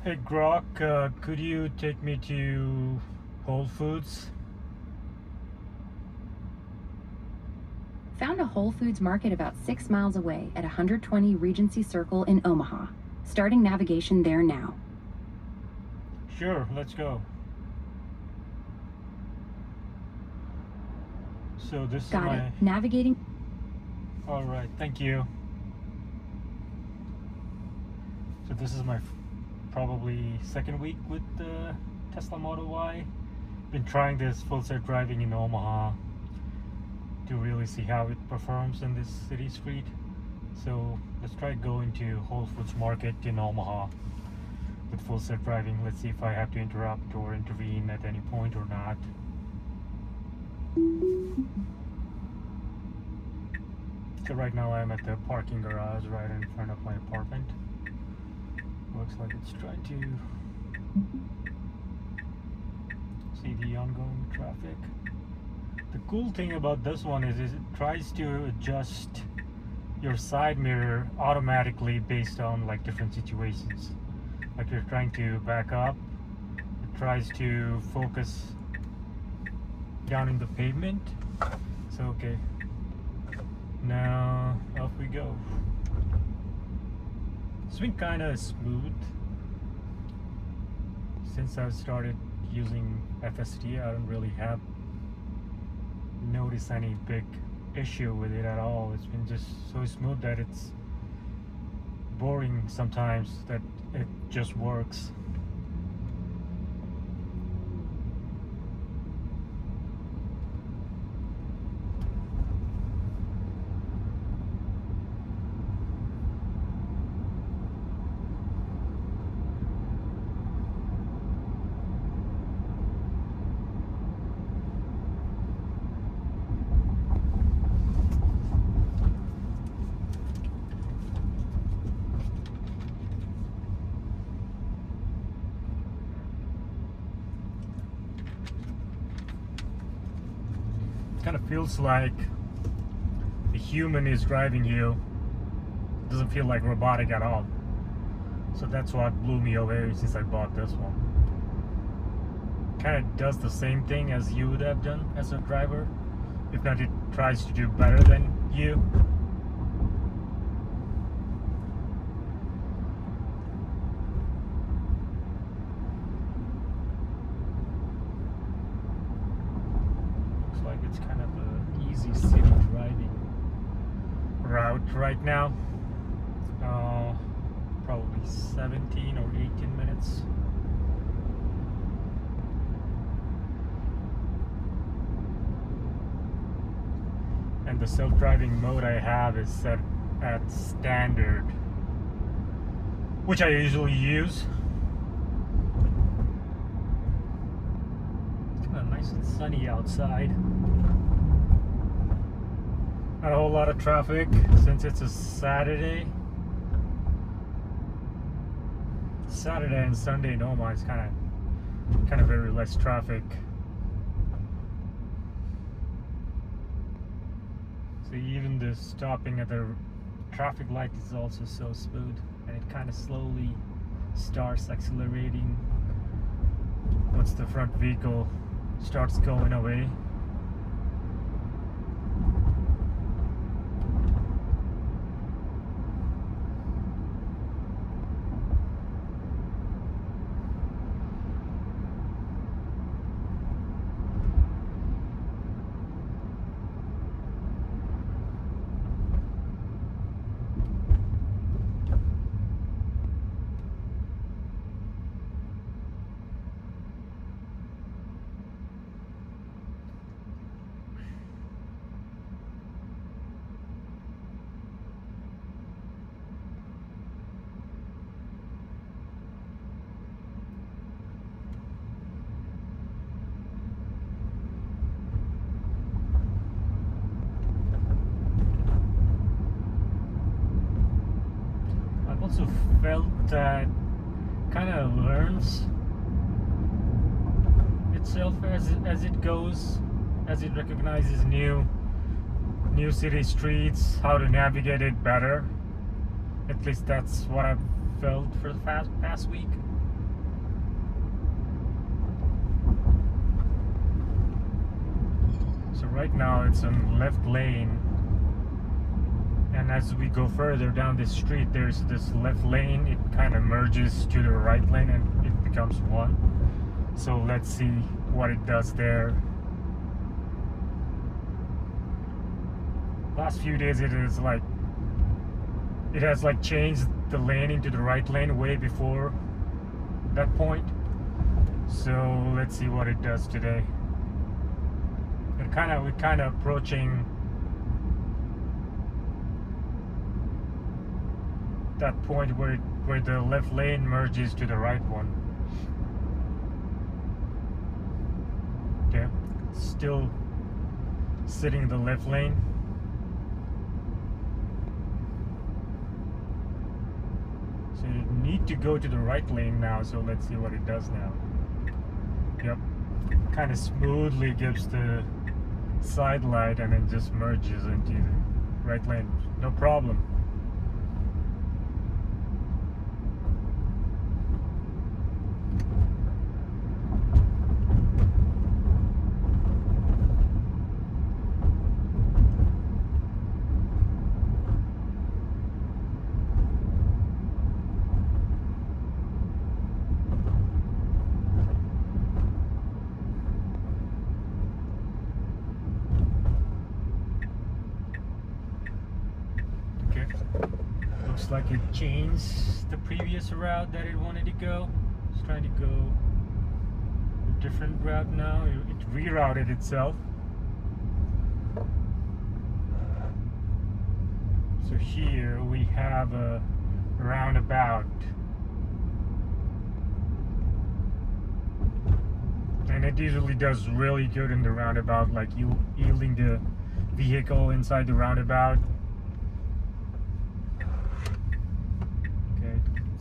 Hey Grok, could you take me to Whole Foods? Found a Whole Foods market about 6 miles away at 120 Regency Circle in Omaha. Starting navigation there now. Sure, let's go. So this is Got my... it. Navigating. Alright, thank you. So this is my probably second week with the Tesla Model Y. Been trying this full set driving in Omaha to really see how it performs in this city street. So let's try going to Whole Foods Market in Omaha with full set driving. Let's see if I have to interrupt or intervene at any point or not. So right now I'm at the parking garage right in front of my apartment. Looks like it's trying to see the ongoing traffic. The cool thing about this one is it tries to adjust your side mirror automatically based on like different situations. Like you're trying to back up, it tries to focus down in the pavement. So okay, now off we go. It's been kind of smooth since I started using FSD. I don't really have noticed any big issue with it at all. It's been just so smooth that it's boring sometimes that it just works. Kind of feels like the human is driving you. It doesn't feel like robotic at all. So that's what blew me away since I bought this one. Kind of does the same thing as you would have done as a driver. If not, it tries to do better than you. Like it's kind of an easy city driving route right now. Probably 17 or 18 minutes. And the self-driving mode I have is set at standard, which I usually use. Nice and sunny outside. Not a whole lot of traffic since it's a Saturday. Saturday and Sunday in Omaha is kind of very less traffic. So even the stopping at the traffic light is also so smooth, and it kind of slowly starts accelerating once the front vehicle starts going away. Also felt that kind of learns itself as it goes, as it recognizes new city streets, how to navigate it better. At least that's what I've felt for the past week. Right now it's in left lane, and as we go further down this street, there's this left lane. It kind of merges to the right lane and it becomes one. So let's see what it does there. Last few days it has changed the lane into the right lane way before that point. So let's see what it does today. We're kind of approaching that point where the left lane merges to the right one. Okay, still sitting in the left lane. So you need to go to the right lane now, so let's see what it does now. Yep, kind of smoothly gives the side light and then just merges into the right lane. No problem. Looks like it changed the previous route that it wanted to go. It's trying to go a different route now. It rerouted itself. So here we have a roundabout. And it usually does really good in the roundabout, like yielding the vehicle inside the roundabout.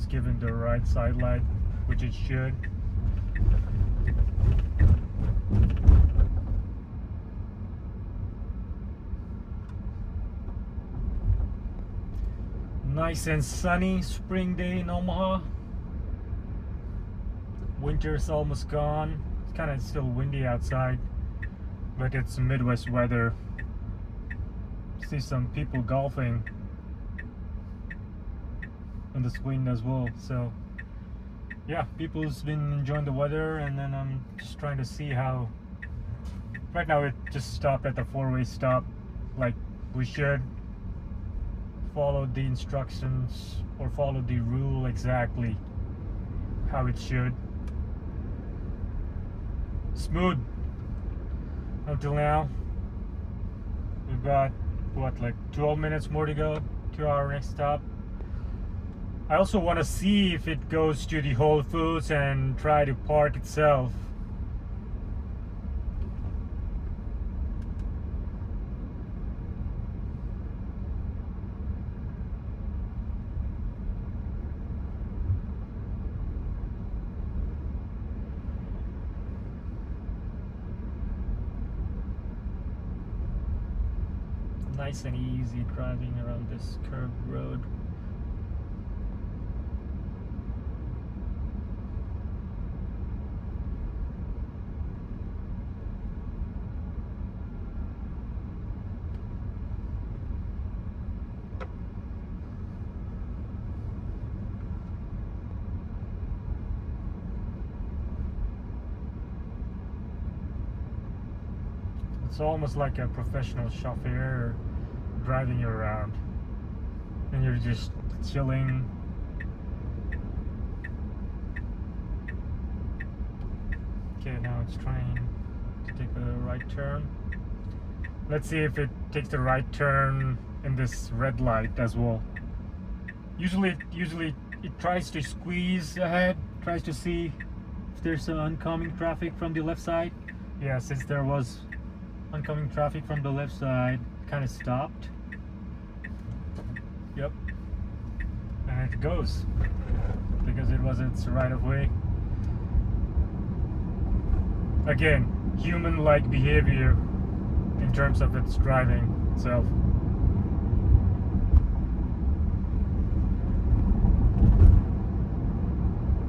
Given the right side light, which it should. Nice and sunny spring day in Omaha. Winter's almost gone. It's kind of still windy outside, but it's Midwest weather. See some people golfing in this wind as well. So yeah, people's been enjoying the weather, and then I'm just trying to see how. Right now it just stopped at the four-way stop, like we should follow the instructions or follow the rule exactly how it should. Smooth until now. We've got what, like 12 minutes more to go to our next stop. I also want to see if it goes to the Whole Foods and try to park itself. Nice and easy driving around this curved road. It's almost like a professional chauffeur driving you around, and you're just chilling. Okay, now it's trying to take the right turn. Let's see if it takes the right turn in this red light as well. Usually it tries to squeeze ahead, tries to see if there's some oncoming traffic from the left side. Yeah, since there was oncoming traffic from the left side, kind of stopped. Yep, and it goes because it was its right of way. Again, human-like behavior in terms of its driving itself.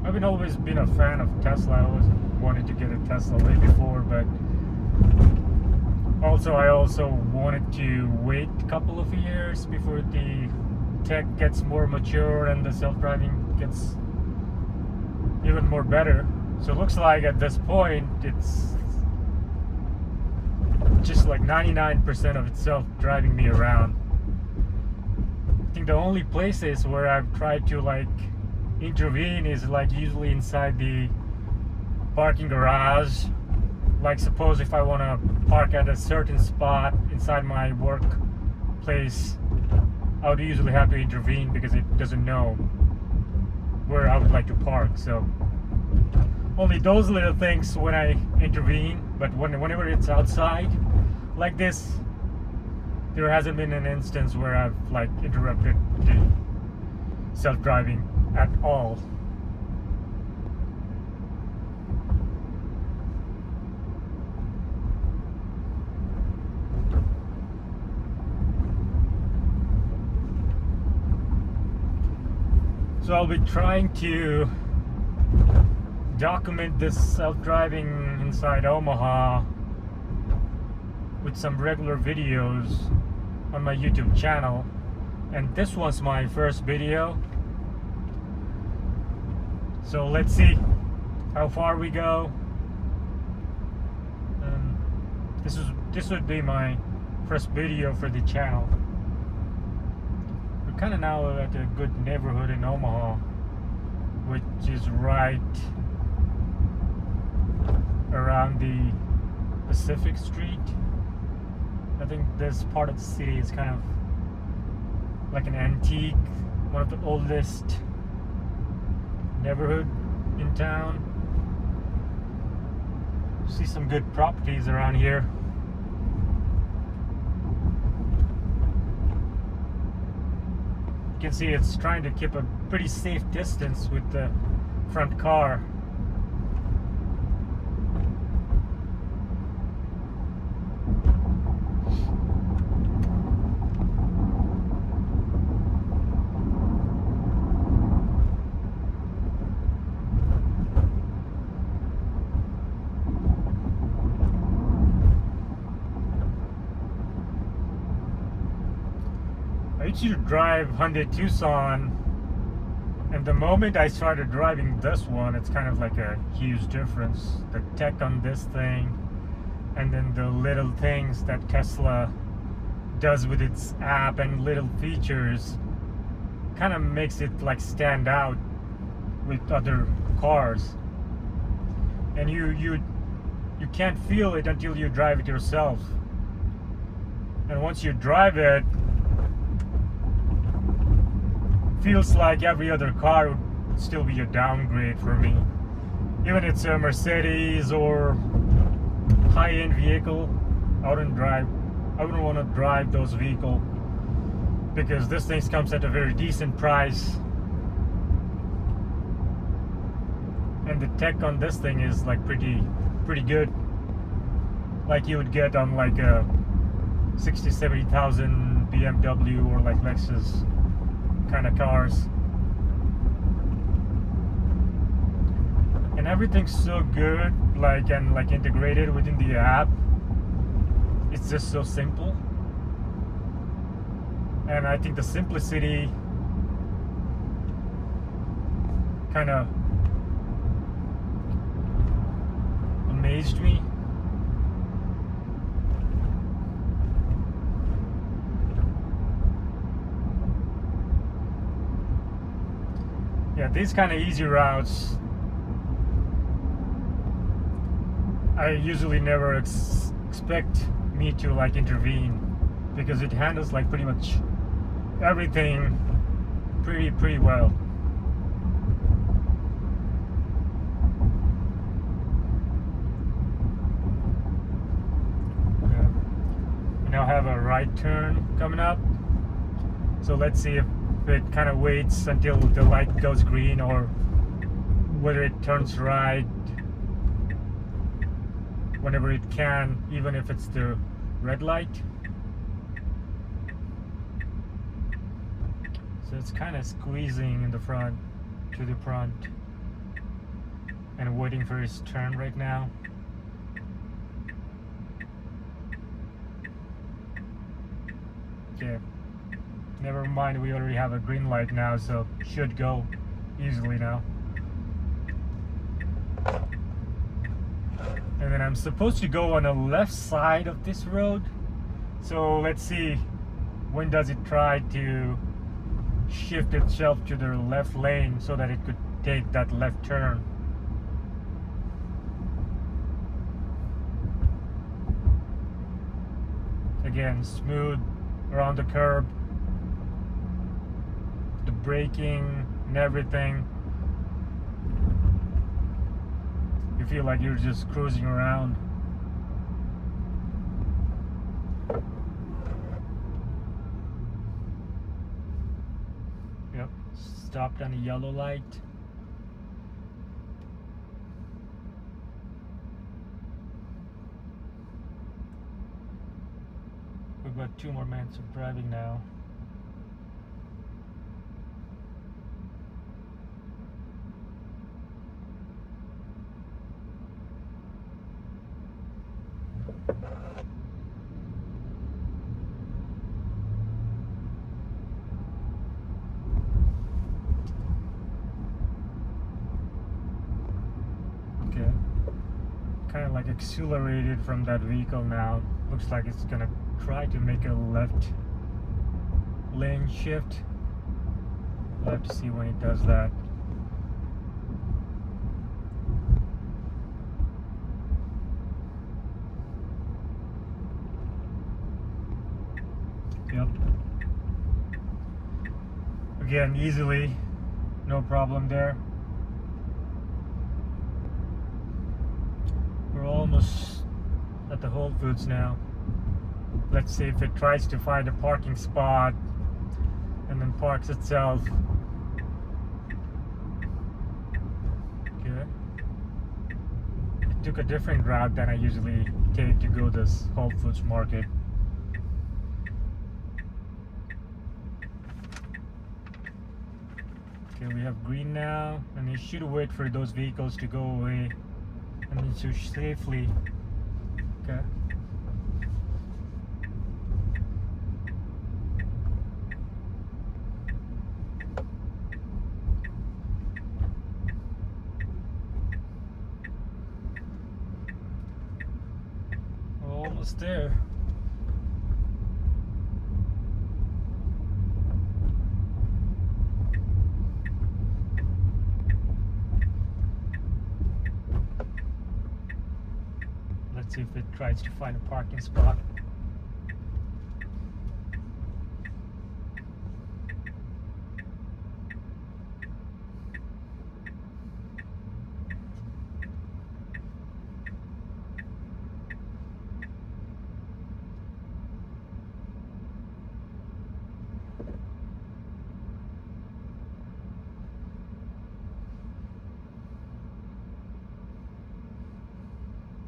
I've always been a fan of Tesla. I always wanted to get a Tesla way before, but Also, I also wanted to wait a couple of years before the tech gets more mature and the self-driving gets even more better. So it looks like at this point it's just like 99% of itself driving me around. I think the only places where I've tried to like intervene is like usually inside the parking garage. Like suppose if I want to park at a certain spot inside my workplace, I would usually have to intervene because it doesn't know where I would like to park. So only those little things when I intervene, but whenever it's outside like this, there hasn't been an instance where I've like interrupted the self-driving at all. So I'll be trying to document this self-driving inside Omaha with some regular videos on my YouTube channel, and this was my first video, so let's see how far we go. This would be my first video for the channel. We're kind of now at a good neighborhood in Omaha, which is right around the Pacific Street. I think this part of the city is kind of like an antique, one of the oldest neighborhood in town. See some good properties around here. You can see it's trying to keep a pretty safe distance with the front car. I used to drive Hyundai Tucson, and the moment I started driving this one, it's kind of like a huge difference. The tech on this thing, and then the little things that Tesla does with its app and little features, kind of makes it like stand out with other cars. And you can't feel it until you drive it yourself. And once you drive it, feels like every other car would still be a downgrade for me. Even if it's a Mercedes or high-end vehicle, I wouldn't want to drive those vehicles because this thing comes at a very decent price, and the tech on this thing is like pretty good, like you would get on like a 60,000-70,000 BMW or like Lexus kind of cars. And everything's so good, like, and like integrated within the app. It's just so simple, and I think the simplicity kind of amazed me. Yeah, these kind of easy routes, I usually never expect me to like intervene because it handles like pretty much everything pretty well. Yeah. We now have a right turn coming up, so let's see if it kind of waits until the light goes green or whether it turns right whenever it can, even if it's the red light. So it's kind of squeezing in the front, to the front, and waiting for his turn right now. Okay. Never mind, we already have a green light now, so should go easily now. And then I'm supposed to go on the left side of this road. So let's see, when does it try to shift itself to the left lane so that it could take that left turn. Again, smooth around the curb, the braking and everything. You feel like you're just cruising around. Yep, stopped on a yellow light. We've got 2 more minutes of driving now. Okay, kind of like accelerated from that vehicle now. Looks like it's gonna try to make a left lane shift. We'll have to see when it does that. Yep. Again, easily, no problem there. We're almost at the Whole Foods now. Let's see if it tries to find a parking spot and then parks itself. Okay. It took a different route than I usually take to go to this Whole Foods market. Okay, we have green now, and you should wait for those vehicles to go away and then to safely. Okay. We're almost there. Let's see if it tries to find a parking spot.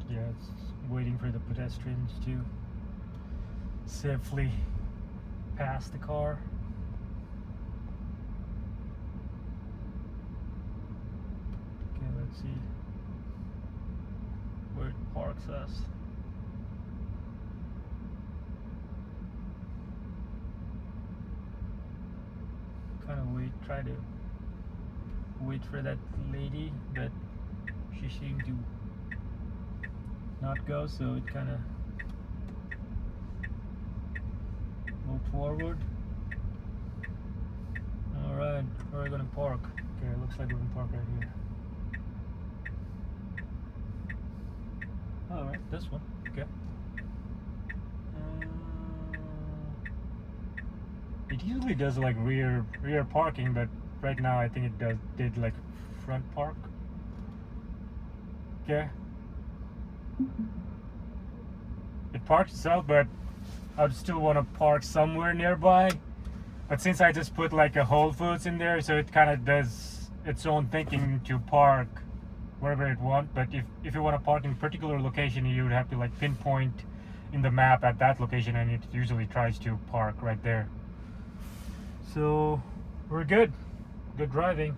Yeah, it's waiting for the pedestrians to safely pass the car. Okay, let's see where it parks us. Kind of try to wait for that lady, but she seemed to not go, so it kind of moved forward. Alright, where are we gonna park? Okay, it looks like we're gonna park right here. Alright, this one. Okay. It usually does like rear parking, but right now I think it did like front park. Okay. It parked itself, but I would still want to park somewhere nearby. But since I just put like a Whole Foods in there, so it kind of does its own thinking to park wherever it wants. But if you want to park in a particular location, you would have to like pinpoint in the map at that location, and it usually tries to park right there. So we're good driving.